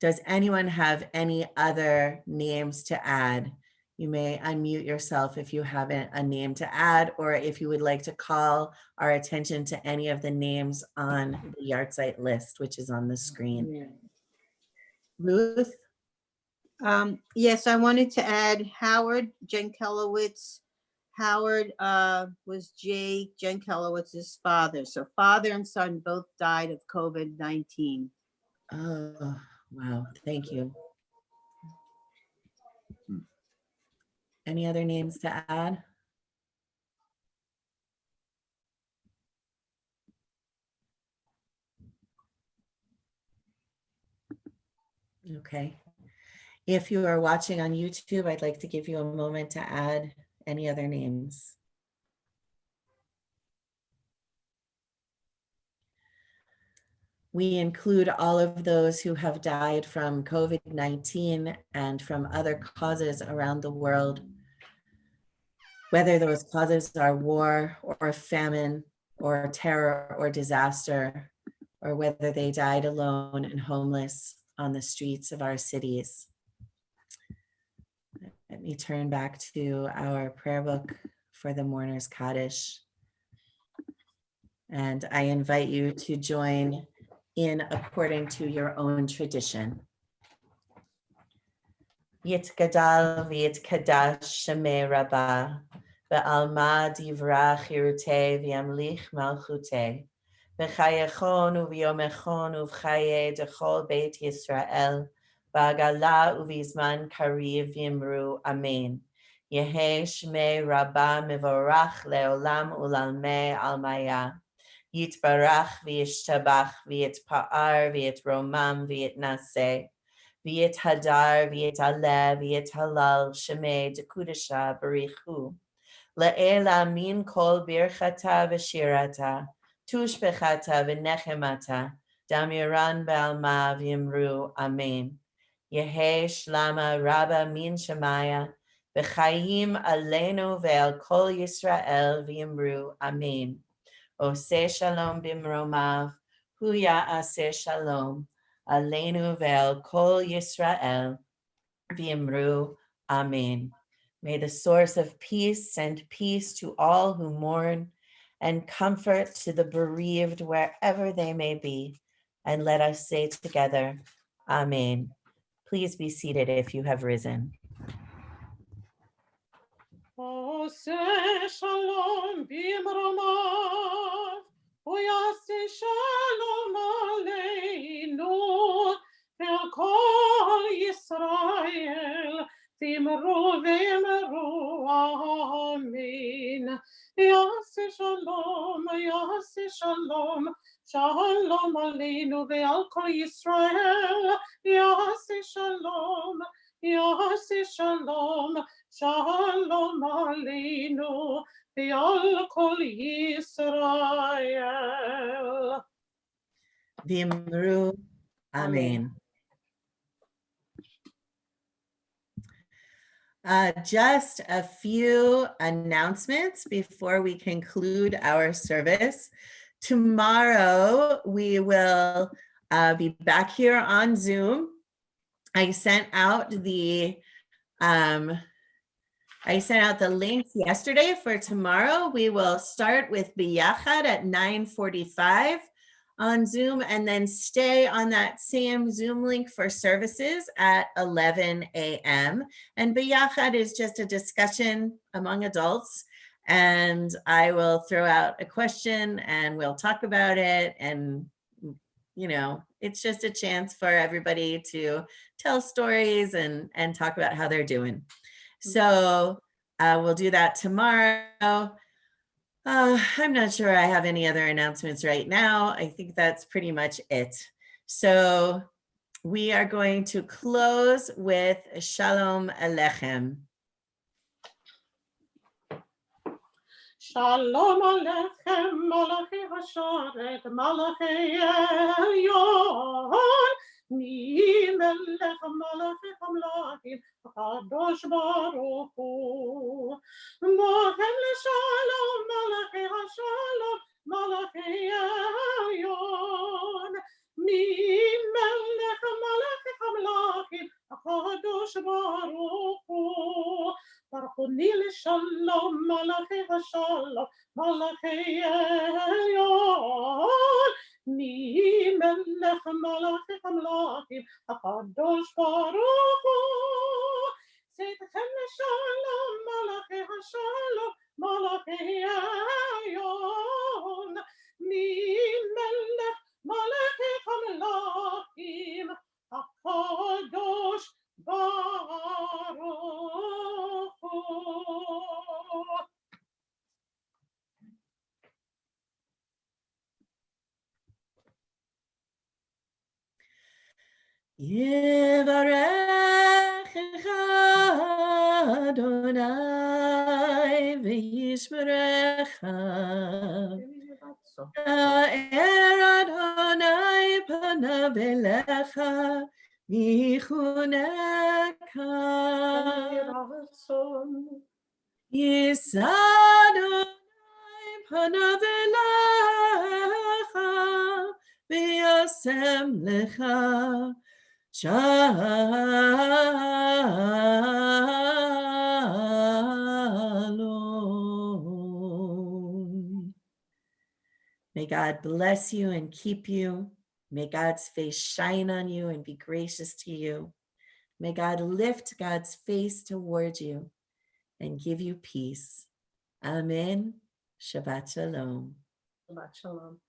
Does anyone have any other names to add? You may unmute yourself if you have a name to add, or if you would like to call our attention to any of the names on the yard site list, which is on the screen. Ruth? Yes, I wanted to add Howard Jankelowitz. Howard was Jay Jankelowitz's father. So father and son both died of COVID-19. Oh, wow. Thank you. Any other names to add? Okay. If you are watching on YouTube, I'd like to give you a moment to add any other names. We include all of those who have died from COVID-19 and from other causes around the world, whether those causes are war or famine or terror or disaster, or whether they died alone and homeless on the streets of our cities. Let me turn back to our prayer book for the Mourner's Kaddish. And I invite you to join in according to your own tradition. Yitgadal v'yitkadash shemei rabbah, ve'alma divra chirutei v'yamlich malchutei, v'chayechon u'v'yomechon u'v'chaye dechol beit Yisrael, v'agala u'v'zman kariv v'yimru amen. Yehe shmei rabbah mevorach leolam u'lalmei almaya. Yitbarach v'yishtabach v'yitpa'ar v'yitromam v'yitnaseh v'yithadar v'yitaleh v'yithalal shemei dekudasha barichu La'ela min kol birchata v'shirata, tushbechata v'nechemata, damiran ba'alma v'yimru, amen. Yehe shlama rabba min shemaya, v'chayim aleinu ve'al kol Yisrael v'yimru, amen. Oseh shalom bimromav, hu ya'aseh shalom, aleinu ve'al kol Yisrael v'yimru, amen. May the source of peace send peace to all who mourn and comfort to the bereaved wherever they may be. And let us say together, amen. Please be seated if you have risen. Oseh shalom bimromav, uyaseh shalom aleinu, ve'al kol Yisrael, v'yimru v'yimru, amen. Yaseh shalom shalom aleinu, ve'al kol Yisrael, yaseh shalom, shalom aleinu, ve'al kol Yisrael. V'yimru, amen. Just a few announcements before we conclude our service. Tomorrow, we will be back here on Zoom. I sent out the links yesterday for tomorrow. We will start with Biyachad at 9:45 on Zoom and then stay on that same Zoom link for services at 11 a.m. And Biyachad is just a discussion among adults. And I will throw out a question and we'll talk about it. And, you know, it's just a chance for everybody to tell stories and talk about how they're doing. So we'll do that tomorrow. I'm not sure I have any other announcements right now. I think that's pretty much it. So we are going to close with Shalom Aleichem. Shalom aleichem, malachi hasharet, malachi elyon, mi melech malachi hamlachim, kadosh baruch hu. Bochem leshalom, malachi hashalom, malachi elyon, mi melech malachi hamlachim, kadosh baruch hu. Barchuni l'shalom, malachi hashalom, malachi elyon, mi melech malachi hamlachim, hakadosh baruch hu. Seitchem l'shalom, malachi hashalom, malachi elyon, mi melech malachi hamlachim, hakadosh baruch hu. Yevarechecha Adonai v'yishmerecha. Ya'er Adonai panav elecha v'yichuneka. Yisa Adonai panav elecha v'yasem lecha. Shalom. May God bless you and keep you. May God's face shine on you and be gracious to you. May God lift God's face toward you and give you peace. Amen. Shabbat shalom. Shabbat shalom.